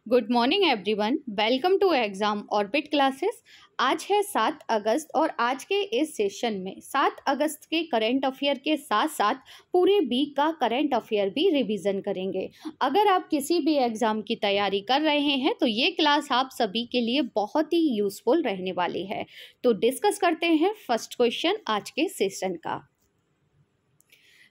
Good morning everyone, welcome to exam orbit classes. आज है 7 अगस्त और आज के इस सेशन में 7 अगस्त के करंट अफेयर के साथ साथ पूरे वीक का करंट अफेयर भी रिवीजन करेंगे। अगर आप किसी भी एग्जाम की तैयारी कर रहे हैं तो ये क्लास आप सभी के लिए बहुत ही यूजफुल रहने वाली है। तो डिस्कस करते हैं फर्स्ट क्वेश्चन आज के सेशन का।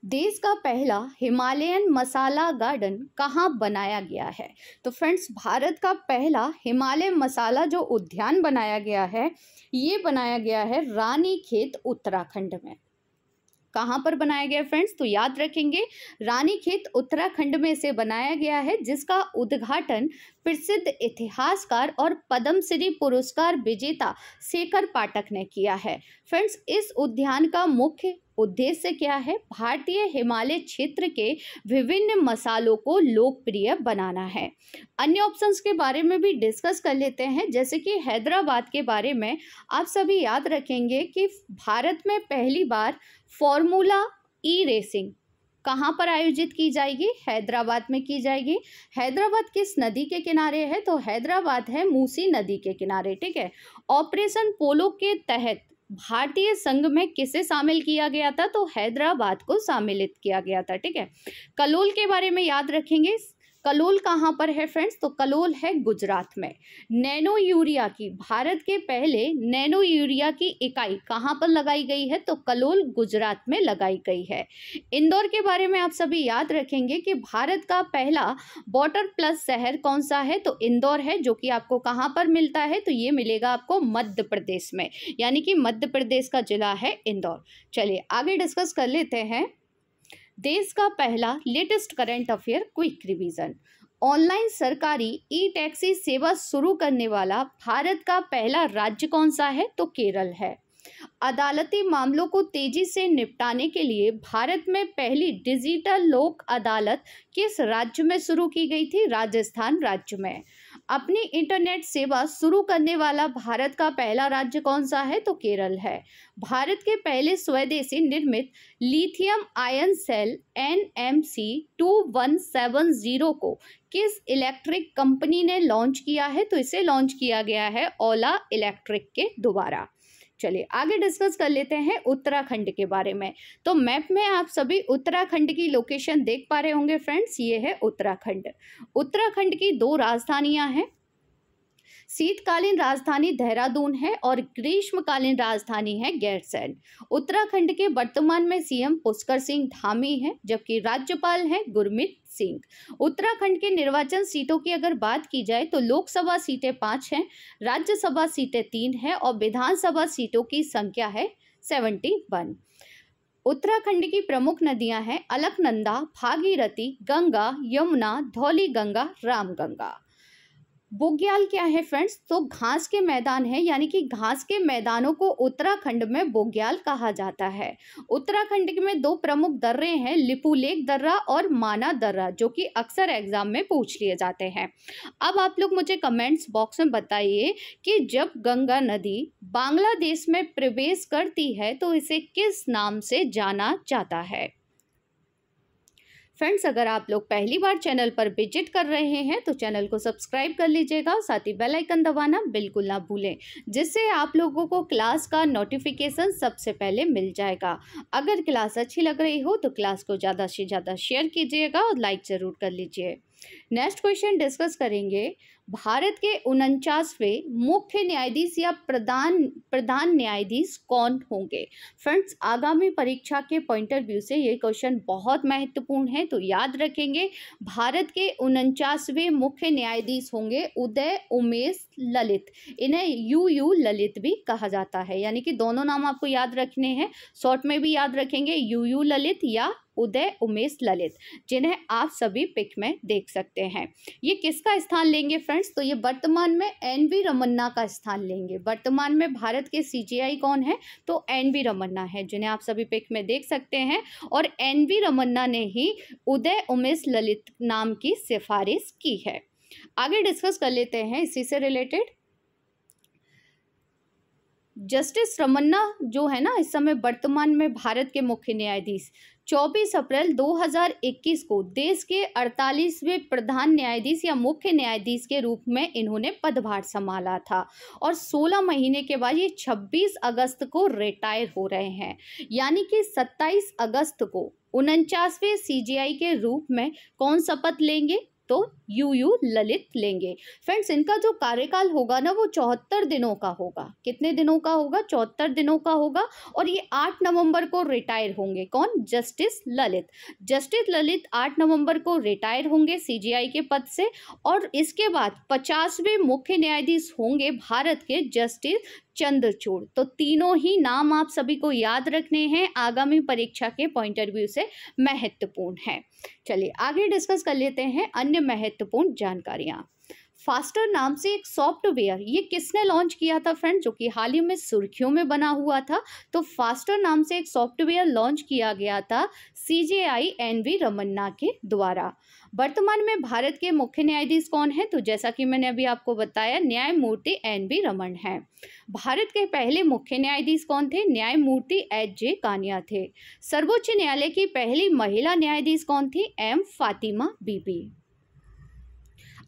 देश का पहला हिमालयन मसाला गार्डन कहाँ बनाया गया है? तो फ्रेंड्स, भारत का पहला हिमालय मसाला जो उद्यान बनाया गया है, ये बनाया गया है रानीखेत उत्तराखंड में। कहाँ पर बनाया गया फ्रेंड्स? तो याद रखेंगे, रानीखेत उत्तराखंड में इसे बनाया गया है, जिसका उद्घाटन प्रसिद्ध इतिहासकार और पद्मश्री पुरस्कार विजेता शेखर पाठक ने किया है। फ्रेंड्स, इस उद्यान का मुख्य उद्देश्य क्या है? भारतीय हिमालय क्षेत्र के विभिन्न मसालों को लोकप्रिय बनाना है। अन्य ऑप्शंस के बारे में भी डिस्कस कर लेते हैं, जैसे कि हैदराबाद के बारे में आप सभी याद रखेंगे कि भारत में पहली बार फॉर्मूला ई रेसिंग कहाँ पर आयोजित की जाएगी? हैदराबाद में की जाएगी। हैदराबाद किस नदी के किनारे है? तो हैदराबाद है मूसी नदी के किनारे, ठीक है। ऑपरेशन पोलो के तहत भारतीय संघ में किसे शामिल किया गया था? तो हैदराबाद को सम्मिलित किया गया था, ठीक है। कलोल के बारे में याद रखेंगे, कलोल कहाँ पर है फ्रेंड्स? तो कलोल है गुजरात में। नैनो यूरिया की, भारत के पहले नैनो यूरिया की इकाई कहाँ पर लगाई गई है? तो कलोल गुजरात में लगाई गई है। इंदौर के बारे में आप सभी याद रखेंगे कि भारत का पहला वाटर प्लस शहर कौन सा है? तो इंदौर है, जो कि आपको कहाँ पर मिलता है? तो ये मिलेगा आपको मध्य प्रदेश में, यानी कि मध्य प्रदेश का जिला है इंदौर। चलिए आगे डिस्कस कर लेते हैं। देश का पहला latest current affair quick revision. Online सरकारी ई टैक्सी सेवा शुरू करने वाला भारत का पहला राज्य कौन सा है? तो केरल है। अदालती मामलों को तेजी से निपटाने के लिए भारत में पहली डिजिटल लोक अदालत किस राज्य में शुरू की गई थी? राजस्थान राज्य में। अपनी इंटरनेट सेवा शुरू करने वाला भारत का पहला राज्य कौन सा है? तो केरल है। भारत के पहले स्वदेशी निर्मित लिथियम आयन सेल NMC 2170 को किस इलेक्ट्रिक कंपनी ने लॉन्च किया है? तो इसे लॉन्च किया गया है ओला इलेक्ट्रिक के द्वारा। चलिए आगे डिस्कस कर लेते हैं उत्तराखंड के बारे में। तो मैप में आप सभी उत्तराखंड की लोकेशन देख पा रहे होंगे फ्रेंड्स, ये है उत्तराखंड। उत्तराखंड की 2 राजधानियां हैं। शीतकालीन राजधानी देहरादून है और ग्रीष्मकालीन राजधानी है गैरसैंण। उत्तराखंड के वर्तमान में सीएम पुष्कर सिंह धामी हैं, जबकि राज्यपाल हैं गुरमीत सिंह। उत्तराखंड के निर्वाचन सीटों की अगर बात की जाए तो लोकसभा सीटें 5 हैं, राज्यसभा सीटें 3 हैं और विधानसभा सीटों की संख्या है 71। उत्तराखंड की प्रमुख नदियां हैं अलकनंदा, भागीरथी, गंगा, यमुना, धौली गंगा, रामगंगा। बुग्याल क्या है फ्रेंड्स? तो घास के मैदान है, यानी कि घास के मैदानों को उत्तराखंड में बुग्याल कहा जाता है। उत्तराखंड में 2 प्रमुख दर्रे हैं, लिपुलेख दर्रा और माना दर्रा, जो कि अक्सर एग्जाम में पूछ लिए जाते हैं। अब आप लोग मुझे कमेंट्स बॉक्स में बताइए कि जब गंगा नदी बांग्लादेश में प्रवेश करती है तो इसे किस नाम से जाना जाता है? फ्रेंड्स, अगर आप लोग पहली बार चैनल पर विजिट कर रहे हैं तो चैनल को सब्सक्राइब कर लीजिएगा, साथ ही बेल आइकन दबाना बिल्कुल ना भूलें, जिससे आप लोगों को क्लास का नोटिफिकेशन सबसे पहले मिल जाएगा। अगर क्लास अच्छी लग रही हो तो क्लास को ज़्यादा से ज़्यादा शेयर कीजिएगा और लाइक ज़रूर कर लीजिए। नेक्स्ट क्वेश्चन डिस्कस करेंगे, भारत के 49वें मुख्य न्यायाधीश या प्रधान न्यायाधीश कौन होंगे? फ्रेंड्स, आगामी परीक्षा के पॉइंट ऑफ व्यू से ये क्वेश्चन बहुत महत्वपूर्ण है, तो याद रखेंगे भारत के 49वें मुख्य न्यायाधीश होंगे उदय उमेश ललित। इन्हें UU ललित भी कहा जाता है, यानी कि दोनों नाम आपको याद रखने हैं। शॉर्ट में भी याद रखेंगे UU ललित या उदय उमेश ललित, जिन्हें आप सभी पिक में देख सकते हैं। ये किसका स्थान लेंगे फ्रेंड्स? तो ये वर्तमान में NV रमन्ना का स्थान लेंगे। वर्तमान में भारत के CJI कौन है? तो NV रमन्ना है, जिन्हें आप सभी पिक में देख सकते हैं। और NV रमन्ना ने ही उदय उमेश ललित नाम की सिफारिश की है। आगे डिस्कस कर लेते हैं इसी से रिलेटेड। जस्टिस रमन्ना जो है ना इस समय वर्तमान में भारत के मुख्य न्यायाधीश, 24 अप्रैल 2021 को देश के 48वें प्रधान न्यायाधीश या मुख्य न्यायाधीश के रूप में इन्होंने पदभार संभाला था और 16 महीने के बाद ये 26 अगस्त को रिटायर हो रहे हैं। यानी कि 27 अगस्त को 49वें सीजेआई के रूप में कौन शपथ लेंगे? तो यू ललित लेंगे। फ्रेंड्स, इनका जो कार्यकाल होगा ना वो 74 दिनों का होगा। कितने दिनों का होगा? 74 दिनों का होगा और ये 8 नवंबर को रिटायर होंगे। कौन? जस्टिस ललित। जस्टिस ललित 8 नवंबर को रिटायर होंगे सीजेआई के पद से और इसके बाद 50वें मुख्य न्यायाधीश होंगे भारत के जस्टिस चंद्रचूड़। तो तीनों ही नाम आप सभी को याद रखने हैं, आगामी परीक्षा के पॉइंट ऑफ व्यू से महत्वपूर्ण है। चलिए आगे डिस्कस कर लेते हैं अन्य महत्वपूर्ण जानकारियां। फास्टर नाम से एक सॉफ्टवेयर ये किसने लॉन्च किया था फ्रेंड, जो कि हाल ही में सुर्खियों में बना हुआ था। तो फास्टर नाम से एक सॉफ्टवेयर लॉन्च किया गया था सीजेआई एनवी रमन्ना के द्वारा। वर्तमान में भारत के मुख्य न्यायाधीश कौन है? तो जैसा कि मैंने अभी आपको बताया, न्यायमूर्ति एनवी रमन हैं। भारत के पहले मुख्य न्यायाधीश कौन थे? न्यायमूर्ति एच.जे. कानिया थे। सर्वोच्च न्यायालय की पहली महिला न्यायाधीश कौन थी? एम. फातिमा बीबी।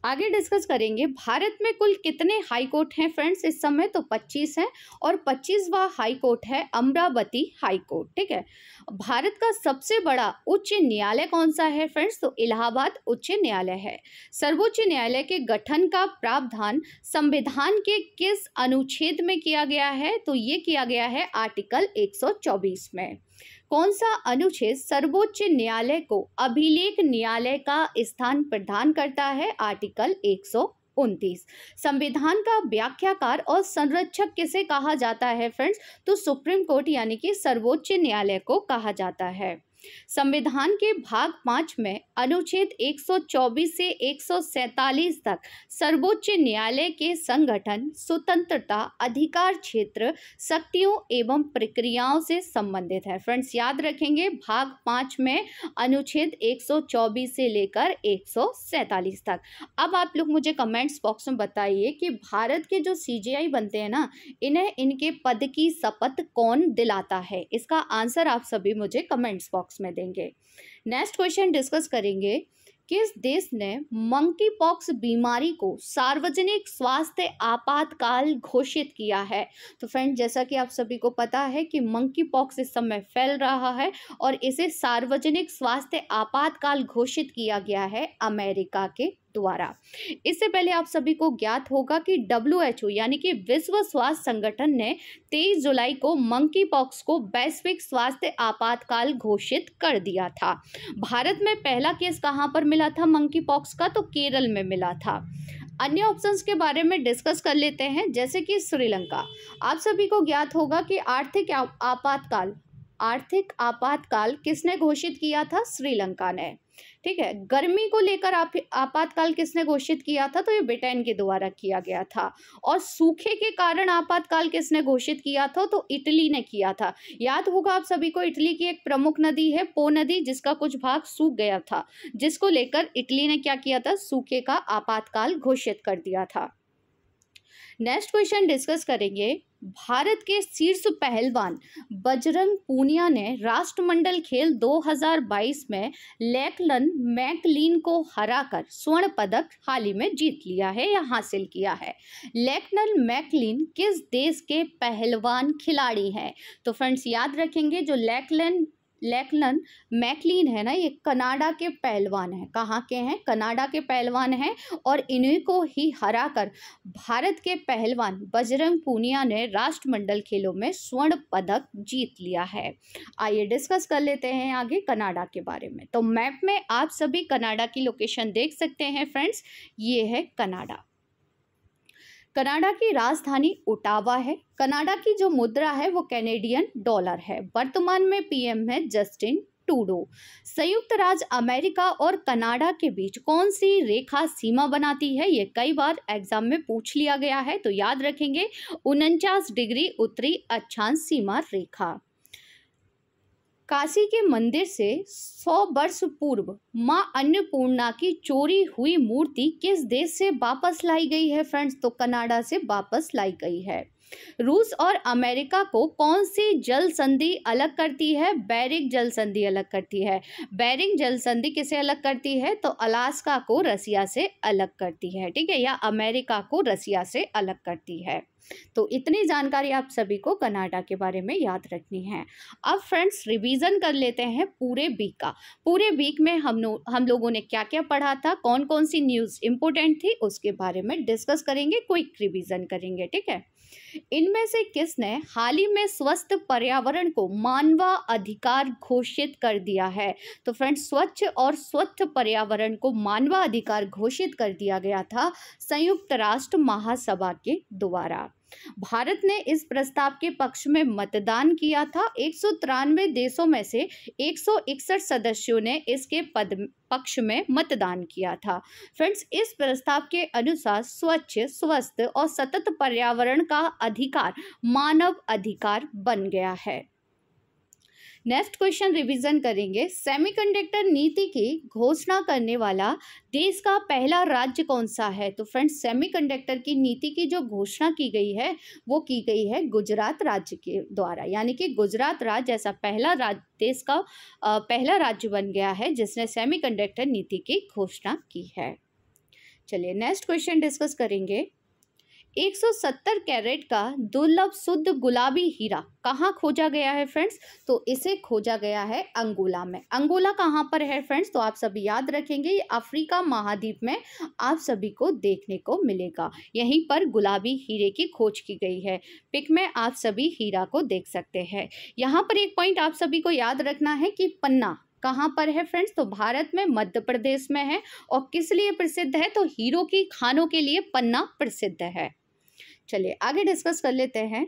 आगे डिस्कस करेंगे भारत में कुल कितने हाई कोर्ट हैं फ्रेंड्स इस समय? तो 25 हैं और 25वां हाई कोर्ट है अमरावती हाई कोर्ट। ठीक है। भारत का सबसे बड़ा उच्च न्यायालय कौन सा है फ्रेंड्स? तो इलाहाबाद उच्च न्यायालय है। सर्वोच्च न्यायालय के गठन का प्रावधान संविधान के किस अनुच्छेद में किया गया है? तो ये किया गया है आर्टिकल 124 में। कौन सा अनुच्छेद सर्वोच्च न्यायालय को अभिलेख न्यायालय का स्थान प्रदान करता है? आर्टिकल 129। संविधान का व्याख्याकार और संरक्षक किसे कहा जाता है फ्रेंड्स? तो सुप्रीम कोर्ट यानी कि सर्वोच्च न्यायालय को कहा जाता है। संविधान के भाग 5 में अनुच्छेद 124 से 147 तक सर्वोच्च न्यायालय के संगठन, स्वतंत्रता, अधिकार क्षेत्र, शक्तियों एवं प्रक्रियाओं से संबंधित है। फ्रेंड्स याद रखेंगे, भाग 5 में अनुच्छेद 124 से लेकर 147 तक। अब आप लोग मुझे कमेंट्स बॉक्स में बताइए कि भारत के जो सीजेआई बनते हैं ना, इन्हें इनके पद की शपथ कौन दिलाता है? इसका आंसर आप सभी मुझे कमेंट्स बॉक्स में देंगे। नेक्स्ट क्वेश्चन डिस्कस करेंगे, किस देश ने मंकी पॉक्स बीमारी को सार्वजनिक स्वास्थ्य आपातकाल घोषित किया है? तो फ्रेंड, जैसा कि आप सभी को पता है कि मंकी पॉक्स इस समय फैल रहा है और इसे सार्वजनिक स्वास्थ्य आपातकाल घोषित किया गया है अमेरिका के द्वारा। इससे पहले आप सभी को ज्ञात होगा कि WHO यानी कि विश्व स्वास्थ्य संगठन ने 23 जुलाई को मंकी पॉक्स को वैश्विक स्वास्थ्य आपातकाल घोषित कर दिया था। भारत में पहला केस कहां पर मिला था मंकी पॉक्स का? तो केरल में मिला था। अन्य ऑप्शंस के बारे में डिस्कस कर लेते हैं, जैसे कि श्रीलंका। आप सभी को ज्ञात होगा कि आर्थिक आपातकाल किसने घोषित किया था? श्रीलंका ने। ठीक है। गर्मी को लेकर आपातकाल किसने घोषित किया था? तो ये ब्रिटेन के द्वारा किया गया था। और सूखे के कारण आपातकाल किसने घोषित किया था? तो इटली ने किया था। याद होगा आप सभी को, इटली की एक प्रमुख नदी है पो नदी, जिसका कुछ भाग सूख गया था, जिसको लेकर इटली ने क्या किया था? सूखे का आपातकाल घोषित कर दिया था। नेक्स्ट क्वेश्चन डिस्कस करेंगे, भारत के शीर्ष पहलवान बजरंग पूनिया ने राष्ट्रमंडल खेल 2022 में लैकलन मैकलीन को हराकर स्वर्ण पदक हाल ही में जीत लिया है या हासिल किया है। लैकलन मैकलीन किस देश के पहलवान खिलाड़ी हैं? तो फ्रेंड्स याद रखेंगे, जो लैकलन मैकलीन है ना, ये कनाडा के पहलवान हैं। कहाँ के हैं? कनाडा के पहलवान हैं और इन्हीं को ही हराकर भारत के पहलवान बजरंग पूनिया ने राष्ट्रमंडल खेलों में स्वर्ण पदक जीत लिया है। आइए डिस्कस कर लेते हैं आगे कनाडा के बारे में। तो मैप में आप सभी कनाडा की लोकेशन देख सकते हैं फ्रेंड्स, ये है कनाडा। कनाडा की राजधानी ओटावा है। कनाडा की जो मुद्रा है वो कैनेडियन डॉलर है। वर्तमान में पीएम है जस्टिन ट्रूडो। संयुक्त राज्य अमेरिका और कनाडा के बीच कौन सी रेखा सीमा बनाती है? ये कई बार एग्जाम में पूछ लिया गया है, तो याद रखेंगे 49 डिग्री उत्तरी अक्षांश सीमा रेखा। काशी के मंदिर से 100 वर्ष पूर्व मां अन्नपूर्णा की चोरी हुई मूर्ति किस देश से वापस लाई गई है फ्रेंड्स? तो कनाडा से वापस लाई गई है। रूस और अमेरिका को कौन सी जल संधि अलग करती है? बेरिंग जल संधि अलग करती है। बेरिंग जल संधि किसे अलग करती है? तो अलास्का को रसिया से अलग करती है, ठीक है, या अमेरिका को रसिया से अलग करती है। तो इतनी जानकारी आप सभी को कनाडा के बारे में याद रखनी है। अब फ्रेंड्स रिवीजन कर लेते हैं पूरे वीक का। पूरे वीक में हम लोगों ने क्या क्या पढ़ा था, कौन कौन सी न्यूज़ इंपॉर्टेंट थी, उसके बारे में डिस्कस करेंगे, क्विक रिवीजन करेंगे, ठीक है। इनमें से किसने हाल ही में स्वस्थ पर्यावरण को मानवाधिकार घोषित कर दिया है? तो फ्रेंड्स स्वच्छ और स्वस्थ पर्यावरण को मानवाधिकार घोषित कर दिया गया था संयुक्त राष्ट्र महासभा के द्वारा। भारत ने इस प्रस्ताव के पक्ष में मतदान किया था। 193 देशों में से 161 सदस्यों ने इसके पक्ष में मतदान किया था। फ्रेंड्स इस प्रस्ताव के अनुसार स्वच्छ, स्वस्थ और सतत पर्यावरण का अधिकार मानव अधिकार बन गया है। नेक्स्ट क्वेश्चन रिवीजन करेंगे। सेमीकंडक्टर नीति की घोषणा करने वाला देश का पहला राज्य कौन सा है? तो फ्रेंड्स सेमीकंडक्टर की नीति की जो घोषणा की गई है वो की गई है गुजरात राज्य के द्वारा, यानी कि गुजरात राज्य ऐसा पहला राज्य, देश का पहला राज्य बन गया है जिसने सेमीकंडक्टर नीति की घोषणा की है। चलिए नेक्स्ट क्वेश्चन डिस्कस करेंगे। 170 कैरेट का दुर्लभ शुद्ध गुलाबी हीरा कहाँ खोजा गया है फ्रेंड्स? तो इसे खोजा गया है अंगोला में। अंगोला कहाँ पर है फ्रेंड्स? तो आप सभी याद रखेंगे ये अफ्रीका महाद्वीप में आप सभी को देखने को मिलेगा। यहीं पर गुलाबी हीरे की खोज की गई है। पिक में आप सभी हीरा को देख सकते हैं। यहाँ पर एक पॉइंट आप सभी को याद रखना है कि पन्ना कहाँ पर है फ्रेंड्स? तो भारत में मध्य प्रदेश में है। और किस लिए प्रसिद्ध है? तो हीरों की खानों के लिए पन्ना प्रसिद्ध है। चलिए आगे डिस्कस कर लेते हैं।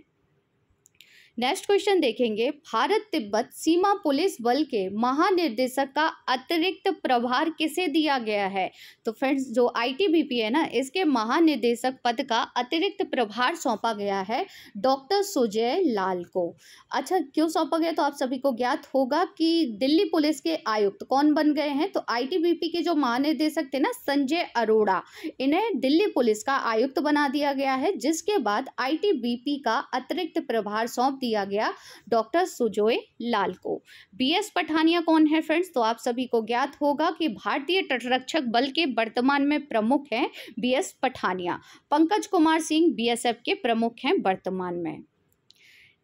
नेक्स्ट क्वेश्चन देखेंगे। भारत तिब्बत सीमा पुलिस बल के महानिर्देशक का अतिरिक्त प्रभार किसे दिया गया है? तो फ्रेंड्स जो आईटीबीपी है ना, इसके महानिदेशक पद का अतिरिक्त प्रभार सौंपा गया है डॉक्टर सुजय लाल को। अच्छा क्यों सौंपा गया? तो आप सभी को ज्ञात होगा कि दिल्ली पुलिस के आयुक्त कौन बन गए हैं? तो आईटीबीपी के जो महानिदेशक थे ना संजय अरोड़ा, इन्हें दिल्ली पुलिस का आयुक्त बना दिया गया है, जिसके बाद आईटीबीपी का अतिरिक्त प्रभार सौंप दिया गया डॉक्टर सुजय लाल को। बीएस पठानिया कौन है फ्रेंड्स? तो आप सभी को ज्ञात होगा कि भारतीय तटरक्षक बल के वर्तमान में प्रमुख हैं बीएस पठानिया। पंकज कुमार सिंह बीएसएफ के प्रमुख हैं वर्तमान में।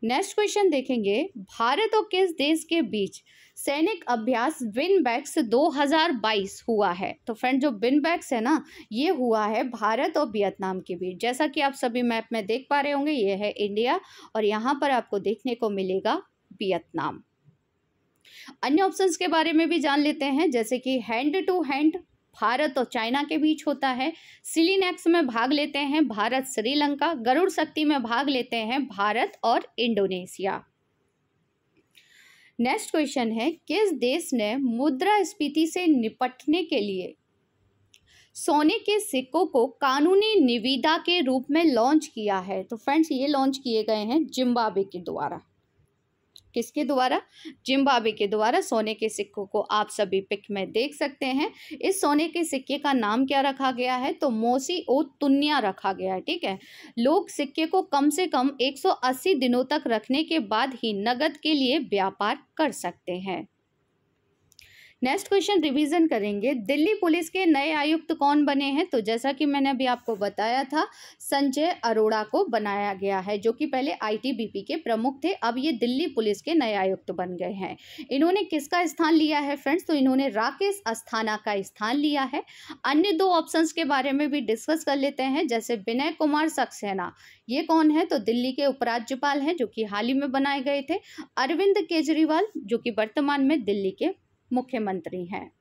नेक्स्ट क्वेश्चन देखेंगे। भारत और किस देश के बीच सैनिक अभ्यास विनबैक्स 2022 हुआ है? तो फ्रेंड जो विनबैक्स है ना, ये हुआ है भारत और वियतनाम के बीच। जैसा कि आप सभी मैप में देख पा रहे होंगे, ये है इंडिया और यहाँ पर आपको देखने को मिलेगा वियतनाम। अन्य ऑप्शंस के बारे में भी जान लेते हैं, जैसे कि हैंड टू हैंड भारत और चाइना के बीच होता है। सिलीनेक्स में भाग लेते हैं भारत श्रीलंका। गरुड़ शक्ति में भाग लेते हैं भारत और इंडोनेशिया। नेक्स्ट क्वेश्चन है। किस देश ने मुद्रास्फीति से निपटने के लिए सोने के सिक्कों को कानूनी निविदा के रूप में लॉन्च किया है? तो फ्रेंड्स ये लॉन्च किए गए हैं जिम्बाब्वे के द्वारा। किसके द्वारा? जिम्बाब्वे के द्वारा सोने के सिक्कों को आप सभी पिक में देख सकते हैं। इस सोने के सिक्के का नाम क्या रखा गया है? तो मोसी ओ तुन्या रखा गया है, ठीक है। लोग सिक्के को कम से कम 180 दिनों तक रखने के बाद ही नकद के लिए व्यापार कर सकते हैं। नेक्स्ट क्वेश्चन रिवीजन करेंगे। दिल्ली पुलिस के नए आयुक्त कौन बने हैं? तो जैसा कि मैंने अभी आपको बताया था, संजय अरोड़ा को बनाया गया है, जो कि पहले आईटीबीपी के प्रमुख थे, अब ये दिल्ली पुलिस के नए आयुक्त बन गए हैं। इन्होंने किसका स्थान लिया है फ्रेंड्स? तो इन्होंने राकेश अस्थाना का स्थान लिया है। अन्य दो ऑप्शंस के बारे में भी डिस्कस कर लेते हैं, जैसे विनय कुमार सक्सेना, ये कौन है? तो दिल्ली के उपराज्यपाल हैं, जो कि हाल ही में बनाए गए थे। अरविंद केजरीवाल, जो कि वर्तमान में दिल्ली के मुख्यमंत्री हैं।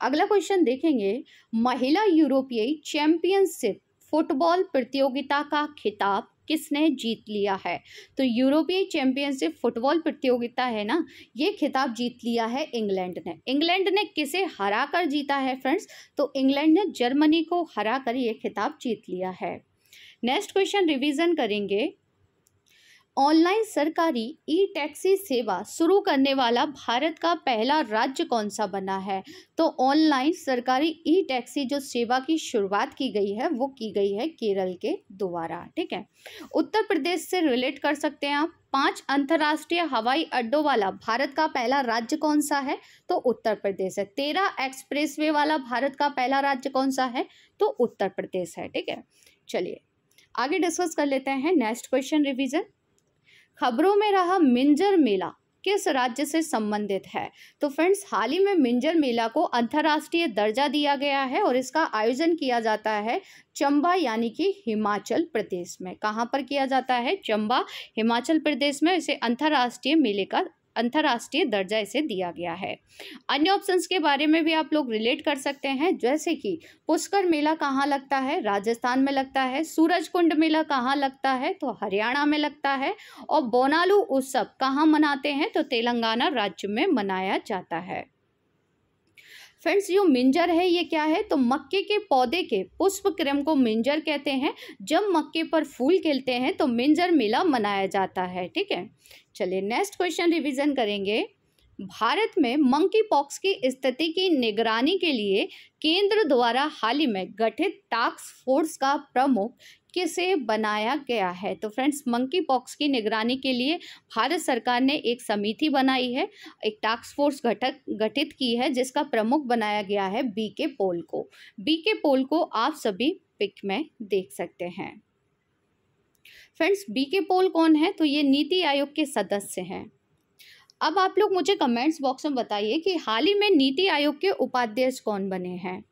अगला क्वेश्चन देखेंगे। महिला यूरोपीय चैंपियनशिप फुटबॉल प्रतियोगिता का खिताब किसने जीत लिया है? तो यूरोपीय चैंपियनशिप फुटबॉल प्रतियोगिता है ना, ये खिताब जीत लिया है इंग्लैंड ने। इंग्लैंड ने किसे हराकर जीता है फ्रेंड्स? तो इंग्लैंड ने जर्मनी को हराकर ये खिताब जीत लिया है। नेक्स्ट क्वेश्चन रिवीजन करेंगे। ऑनलाइन सरकारी ई टैक्सी सेवा शुरू करने वाला भारत का पहला राज्य कौन सा बना है? तो ऑनलाइन सरकारी ई टैक्सी जो सेवा की शुरुआत की गई है वो की गई है केरल के द्वारा। ठीक है, उत्तर प्रदेश से रिलेट कर सकते हैं आप। 5 अंतर्राष्ट्रीय हवाई अड्डों वाला भारत का पहला राज्य कौन सा है? तो उत्तर प्रदेश है। 13 एक्सप्रेसवे वाला भारत का पहला राज्य कौन सा है? तो उत्तर प्रदेश है। ठीक है, चलिए आगे डिस्कस कर लेते हैं। Next question revision. खबरों में रहा मिंजर मेला किस राज्य से संबंधित है? तो फ्रेंड्स, हाल ही में मिंजर मेला को अंतर्राष्ट्रीय दर्जा दिया गया है और इसका आयोजन किया जाता है चंबा यानी कि हिमाचल प्रदेश में। कहाँ पर किया जाता है? चंबा, हिमाचल प्रदेश में। इसे अंतर्राष्ट्रीय मेले का अंतर्राष्ट्रीय दर्जा इसे दिया गया है। अन्य ऑप्शंस के बारे में भी आप लोग रिलेट कर सकते हैं, जैसे कि पुष्कर मेला कहाँ लगता है? राजस्थान में लगता है। सूरजकुंड मेला कहाँ लगता है? तो हरियाणा में लगता है। और बोनालू उत्सव कहाँ मनाते हैं? तो तेलंगाना राज्य में मनाया जाता है। फ्रेंड्स, जो मिंजर है ये क्या है? तो मक्के के पौधे के पुष्प क्रम को मिंजर कहते हैं। जब मक्के पर फूल खिलते हैं तो मिंजर मेला मनाया जाता है। ठीक है, चलिए नेक्स्ट क्वेश्चन रिवीजन करेंगे। भारत में मंकी पॉक्स की स्थिति की निगरानी के लिए केंद्र द्वारा हाल ही में गठित टास्क फोर्स का प्रमुख किसे बनाया गया है? तो फ्रेंड्स, मंकी पॉक्स की निगरानी के लिए भारत सरकार ने एक समिति बनाई है, एक टास्क फोर्स गठित की है, जिसका प्रमुख बनाया गया है बीके पॉल को। बीके पॉल को आप सभी पिक में देख सकते हैं। फ्रेंड्स, बीके पॉल कौन है? तो ये नीति आयोग के सदस्य हैं। अब आप लोग मुझे कमेंट्स बॉक्स में बताइए कि हाल ही में नीति आयोग के उपाध्यक्ष कौन बने हैं।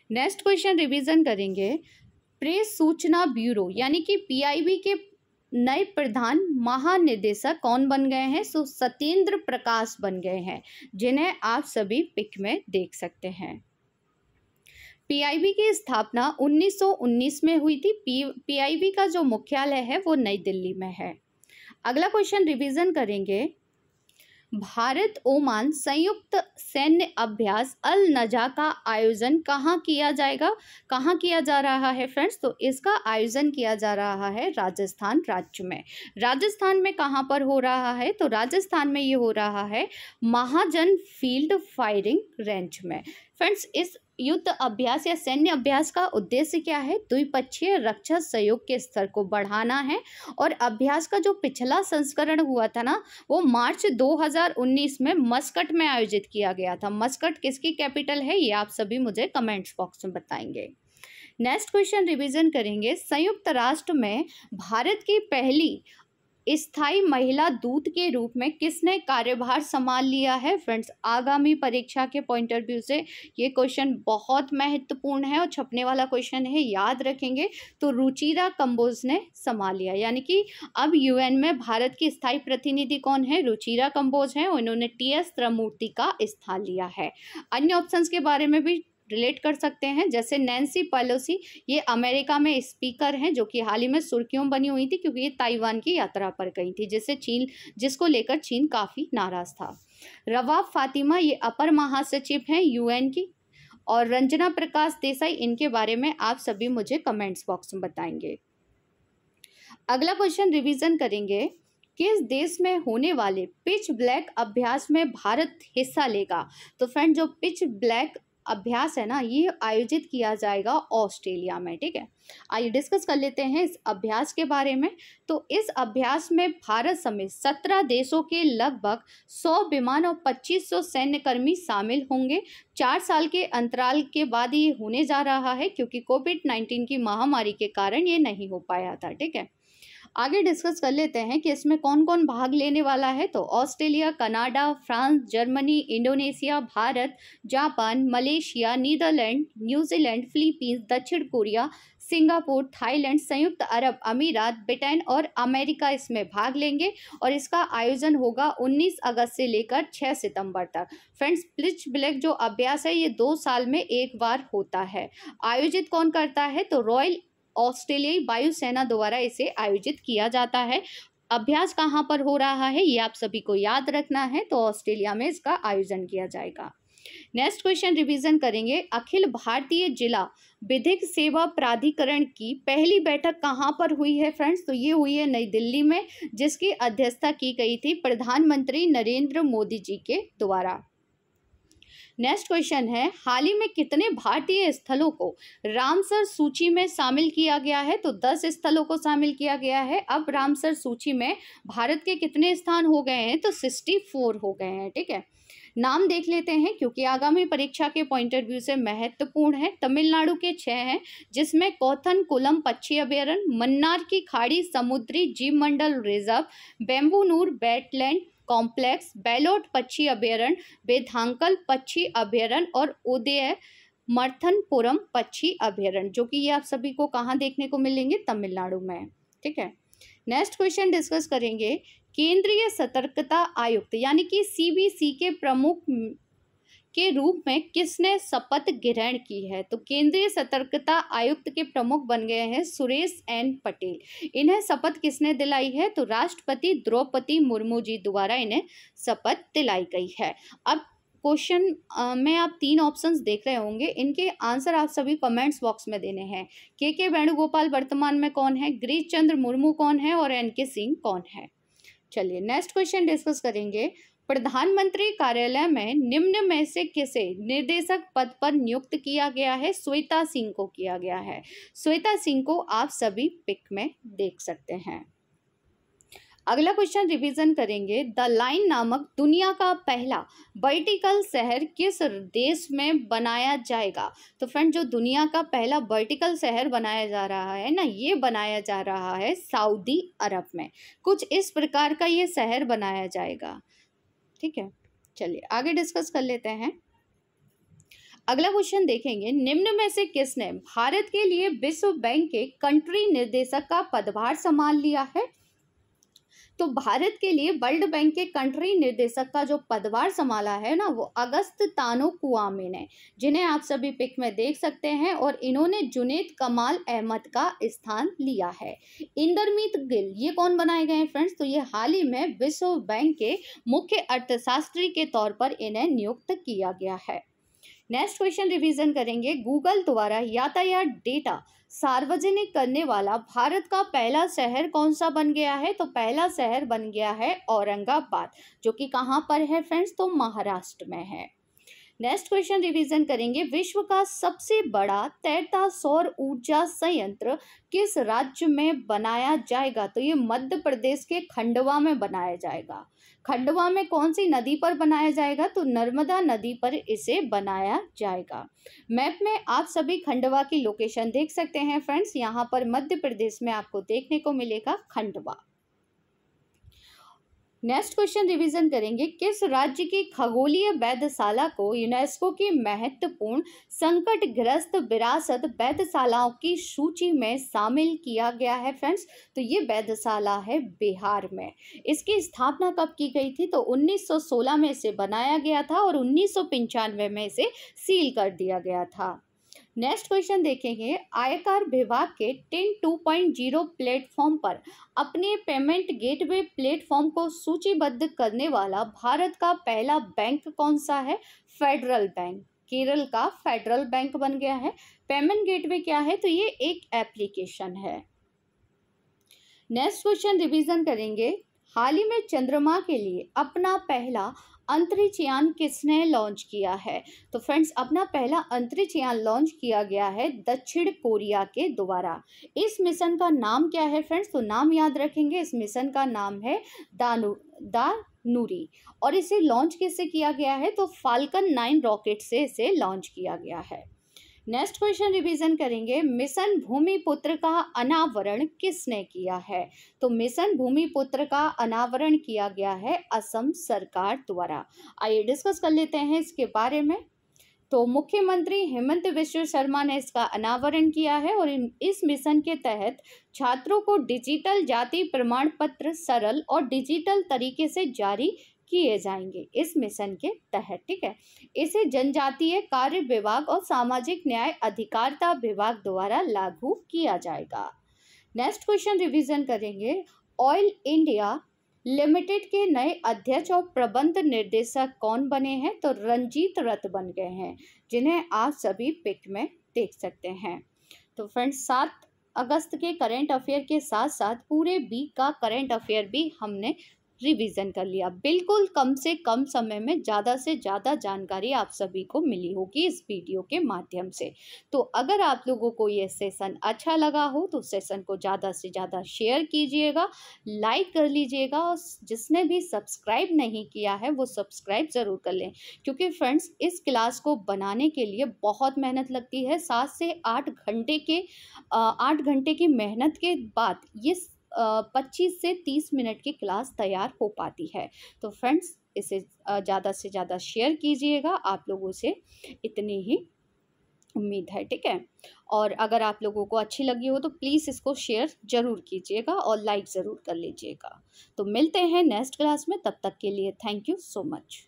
नेक्स्ट क्वेश्चन रिवीजन करेंगे। प्रेस सूचना ब्यूरो यानी कि पीआईबी के नए प्रधान महानिदेशक कौन बन गए हैं? सो सत्येंद्र प्रकाश बन गए हैं, जिन्हें आप सभी पिक में देख सकते हैं। पीआईबी की स्थापना 1919 में हुई थी। पीआईबी का जो मुख्यालय है वो नई दिल्ली में है। अगला क्वेश्चन रिवीजन करेंगे। भारत ओमान संयुक्त सैन्य अभ्यास अल नजा का आयोजन कहाँ किया जाएगा? कहाँ किया जा रहा है फ्रेंड्स? तो इसका आयोजन किया जा रहा है राजस्थान राज्य में। राजस्थान में कहाँ पर हो रहा है? तो राजस्थान में ये हो रहा है महाजन फील्ड फायरिंग रेंज में। फ्रेंड्स, इस युद्ध अभ्यास या सैन्य अभ्यास का उद्देश्य क्या है? द्विपक्षीय रक्षा सहयोग के स्तर को बढ़ाना है। और अभ्यास का जो पिछला संस्करण हुआ था ना, वो मार्च 2019 में मस्कट में आयोजित किया गया था। मस्कट किसकी कैपिटल है? ये आप सभी मुझे कमेंट्स बॉक्स में बताएंगे। नेक्स्ट क्वेश्चन रिवीजन करेंगे। संयुक्त राष्ट्र में भारत की पहली स्थायी महिला दूत के रूप में किसने कार्यभार संभाल लिया है? फ्रेंड्स, आगामी परीक्षा के पॉइंट ऑफ व्यू से ये क्वेश्चन बहुत महत्वपूर्ण है और छपने वाला क्वेश्चन है, याद रखेंगे। तो रुचिरा कंबोज ने संभाल लिया, यानी कि अब यूएन में भारत की स्थायी प्रतिनिधि कौन है? रुचिरा कंबोज है। उन्होंने टीएस त्रिमूर्ति का स्थान लिया है। अन्य ऑप्शंस के बारे में भी रिलेट कर सकते हैं, जैसे नैन्सी पेलोसी, ये अमेरिका में स्पीकर हैं, जो कि हाल ही में सुर्खियों बनी हुई थी क्योंकि ये ताइवान की यात्रा पर गई थी, जिसको लेकर चीन काफ़ी नाराज था। रवाफ फातिमा, ये अपर महासचिव हैं यूएन की। और रंजना प्रकाश देसाई, इनके बारे में आप सभी मुझे कमेंट्स बॉक्स में बताएंगे। अगला क्वेश्चन रिवीजन करेंगे। किस देश में होने वाले पिच ब्लैक अभ्यास में भारत हिस्सा लेगा? तो फ्रेंड, जो पिच ब्लैक अभ्यास है ना, ये आयोजित किया जाएगा ऑस्ट्रेलिया में। ठीक है, आइए डिस्कस कर लेते हैं इस अभ्यास के बारे में। तो इस अभ्यास में भारत समेत 17 देशों के लगभग 100 विमान और 2500 सैन्यकर्मी शामिल होंगे। 4 साल के अंतराल के बाद ये होने जा रहा है, क्योंकि कोविड-19 की महामारी के कारण ये नहीं हो पाया था। ठीक है, आगे डिस्कस कर लेते हैं कि इसमें कौन कौन भाग लेने वाला है। तो Australia, Canada, France, Germany, Indonesia, Bharat, Japan, Malaysia, Netherlands, New Zealand, Philippines, दक्षिण कोरिया, सिंगापुर, थाईलैंड, संयुक्त अरब अमीरात, ब्रिटेन और अमेरिका इसमें भाग लेंगे। और इसका आयोजन होगा 19 अगस्त से लेकर 6 सितंबर तक। फ्रेंड्स, पिच ब्लैक जो अभ्यास है ये 2 साल में एक बार होता है। आयोजित कौन करता है? तो रॉयल ऑस्ट्रेलियाई वायुसेना द्वारा इसे आयोजित किया जाता है। अभ्यास कहाँ पर हो रहा है ये आप सभी को याद रखना है। तो ऑस्ट्रेलिया में इसका आयोजन किया जाएगा। नेक्स्ट क्वेश्चन रिवीजन करेंगे। अखिल भारतीय जिला विधिक सेवा प्राधिकरण की पहली बैठक कहाँ पर हुई है फ्रेंड्स? तो ये हुई है नई दिल्ली में, जिसकी अध्यक्षता की गई थी प्रधानमंत्री नरेंद्र मोदी जी के द्वारा। नेक्स्ट क्वेश्चन है, हाल ही में कितने भारतीय स्थलों को रामसर सूची में शामिल किया गया है? तो 10 स्थलों को शामिल किया गया है। अब रामसर सूची में भारत के कितने स्थान हो गए हैं? तो 64 हो गए हैं। ठीक है, नाम देख लेते हैं क्योंकि आगामी परीक्षा के पॉइंट ऑफ व्यू से महत्वपूर्ण है। तमिलनाडु के 6 हैं, जिसमें कौथनकुलम पक्षी अभ्यारण्य, मन्नार की खाड़ी समुद्री जीव मंडल रिजर्व, बेम्बुनूर वेटलैंड कॉम्प्लेक्स, बेलोट पक्षी अभ्यारण्य, बेथांकल पक्षी अभ्यारण्य और उदय मर्थनपुरम पक्षी अभ्यारण्य, जो कि ये आप सभी को कहाँ देखने को मिलेंगे? तमिलनाडु में। ठीक है, नेक्स्ट क्वेश्चन डिस्कस करेंगे। केंद्रीय सतर्कता आयुक्त यानी कि सीबीसी के प्रमुख के रूप में किसने शपथ ग्रहण की है? तो केंद्रीय सतर्कता आयुक्त के प्रमुख बन गए हैं सुरेश एन पटेल। इन्हें शपथ किसने दिलाई है? तो राष्ट्रपति द्रौपदी मुर्मू जी द्वारा इन्हें शपथ दिलाई गई है। अब क्वेश्चन में आप 3 ऑप्शंस देख रहे होंगे, इनके आंसर आप सभी कमेंट्स बॉक्स में देने हैं। के वेणुगोपाल वर्तमान में कौन है, गिरीश चंद्र मुर्मू कौन है और एन के सिंह कौन है? चलिए नेक्स्ट क्वेश्चन डिस्कस करेंगे। प्रधानमंत्री कार्यालय में निम्न में से किसे निर्देशक पद पर नियुक्त किया गया है? श्वेता सिंह को किया गया है। श्वेता सिंह को आप सभी पिक में देख सकते हैं। अगला क्वेश्चन रिवीजन करेंगे। द लाइन नामक दुनिया का पहला वर्टिकल शहर किस देश में बनाया जाएगा? तो फ्रेंड, जो दुनिया का पहला वर्टिकल शहर बनाया जा रहा है ना, ये बनाया जा रहा है सऊदी अरब में। कुछ इस प्रकार का ये शहर बनाया जाएगा। ठीक है, चलिए आगे डिस्कस कर लेते हैं। अगला क्वेश्चन देखेंगे। निम्न में से किसने भारत के लिए विश्व बैंक के कंट्री निर्देशक का पदभार संभाल लिया है? तो भारत के लिए वर्ल्ड बैंक के कंट्री निर्देशक का जो पदभार संभाला है ना, वो अगस्त तानो कुआमे ने, जिन्हें आप सभी पिक में देख सकते हैं, और इन्होंने जुनेद कमाल अहमद का स्थान लिया है। इंदरमीत गिल ये कौन बनाए गए हैं फ्रेंड्स? तो ये हाल ही में विश्व बैंक के मुख्य अर्थशास्त्री के तौर पर इन्हें नियुक्त किया गया है। नेक्स्ट क्वेश्चन रिवीजन करेंगे। गूगल द्वारा यातायात डेटा सार्वजनिक करने वाला भारत का पहला शहर कौन सा बन गया है? तो पहला शहर बन गया है औरंगाबाद, जो कि कहाँ पर है फ्रेंड्स? तो महाराष्ट्र में है। नेक्स्ट क्वेश्चन रिवीजन करेंगे। विश्व का सबसे बड़ा तैरता सौर ऊर्जा संयंत्र किस राज्य में बनाया जाएगा? तो ये मध्य प्रदेश के खंडवा में बनाया जाएगा। खंडवा में कौन सी नदी पर बनाया जाएगा? तो नर्मदा नदी पर इसे बनाया जाएगा। मैप में आप सभी खंडवा की लोकेशन देख सकते हैं फ्रेंड्स। यहाँ पर मध्य प्रदेश में आपको देखने को मिलेगा खंडवा। नेक्स्ट क्वेश्चन रिवीजन करेंगे। किस राज्य की खगोलीय वेधशाला को यूनेस्को की महत्वपूर्ण संकटग्रस्त विरासत वेधशालाओं की सूची में शामिल किया गया है फ्रेंड्स? तो ये वेधशाला है बिहार में। इसकी स्थापना कब की गई थी? तो 1916 में इसे बनाया गया था और 1995 में इसे सील कर दिया गया था। नेक्स्ट क्वेश्चन देखेंगे। आयकर विभाग के टिन 2.0 प्लेटफॉर्म पर अपने पेमेंट गेटवे प्लेटफॉर्म को सूचीबद्ध करने वाला भारत का पहला बैंक कौन सा है? Federal bank. केरल का फेडरल बैंक बन गया है। पेमेंट गेटवे क्या है? तो ये एक एप्लीकेशन है। नेक्स्ट क्वेश्चन रिवीजन करेंगे। हाल ही में चंद्रमा के लिए अपना पहला अंतरिक्ष यान किसने लॉन्च किया है? तो फ्रेंड्स, अपना पहला अंतरिक्ष यान लॉन्च किया गया है दक्षिण कोरिया के द्वारा। इस मिशन का नाम क्या है फ्रेंड्स? तो नाम याद रखेंगे। इस मिशन का नाम है दानूरी, और इसे लॉन्च किससे किया गया है? तो फाल्कन 9 रॉकेट से इसे लॉन्च किया गया है। नेक्स्ट क्वेश्चन रिवीजन करेंगे। मिशन भूमिपुत्र का अनावरण किसने किया है? तो मिशन भूमिपुत्र का अनावरण किया गया है असम सरकार द्वारा। आइए डिस्कस कर लेते हैं इसके बारे में। तो मुख्यमंत्री हेमंत बिश्व शर्मा ने इसका अनावरण किया है, और इस मिशन के तहत छात्रों को डिजिटल जाति प्रमाण पत्र सरल और डिजिटल तरीके से जारी किए जाएंगे इस मिशन के तहत। ठीक है, इसे जनजातीय कार्य विभाग और सामाजिक न्याय अधिकारिता विभाग द्वारा लागू किया जाएगा। नेक्स्ट क्वेश्चन रिवीजन करेंगे। ऑयल इंडिया लिमिटेड के नए अध्यक्ष और प्रबंध निर्देशक कौन बने हैं? तो रंजीत रथ बन गए हैं, जिन्हें आप सभी पिक में देख सकते हैं। तो फ्रेंड्स, 7 अगस्त के करंट अफेयर के साथ साथ पूरे वीक का करंट अफेयर भी हमने रिवीजन कर लिया। बिल्कुल कम से कम समय में ज़्यादा से ज़्यादा जानकारी आप सभी को मिली होगी इस वीडियो के माध्यम से। तो अगर आप लोगों को ये सेशन अच्छा लगा हो तो सेशन को ज़्यादा से ज़्यादा शेयर कीजिएगा, लाइक कर लीजिएगा, और जिसने भी सब्सक्राइब नहीं किया है वो सब्सक्राइब ज़रूर कर लें, क्योंकि फ्रेंड्स इस क्लास को बनाने के लिए बहुत मेहनत लगती है। 7 से 8 घंटे के 8 घंटे की मेहनत के बाद ये 25 से 30 मिनट की क्लास तैयार हो पाती है। तो फ्रेंड्स, इसे ज़्यादा से ज़्यादा शेयर कीजिएगा, आप लोगों से इतनी ही उम्मीद है, ठीक है। और अगर आप लोगों को अच्छी लगी हो तो प्लीज़ इसको शेयर ज़रूर कीजिएगा और लाइक ज़रूर कर लीजिएगा। तो मिलते हैं नेक्स्ट क्लास में, तब तक के लिए थैंक यू सो मच।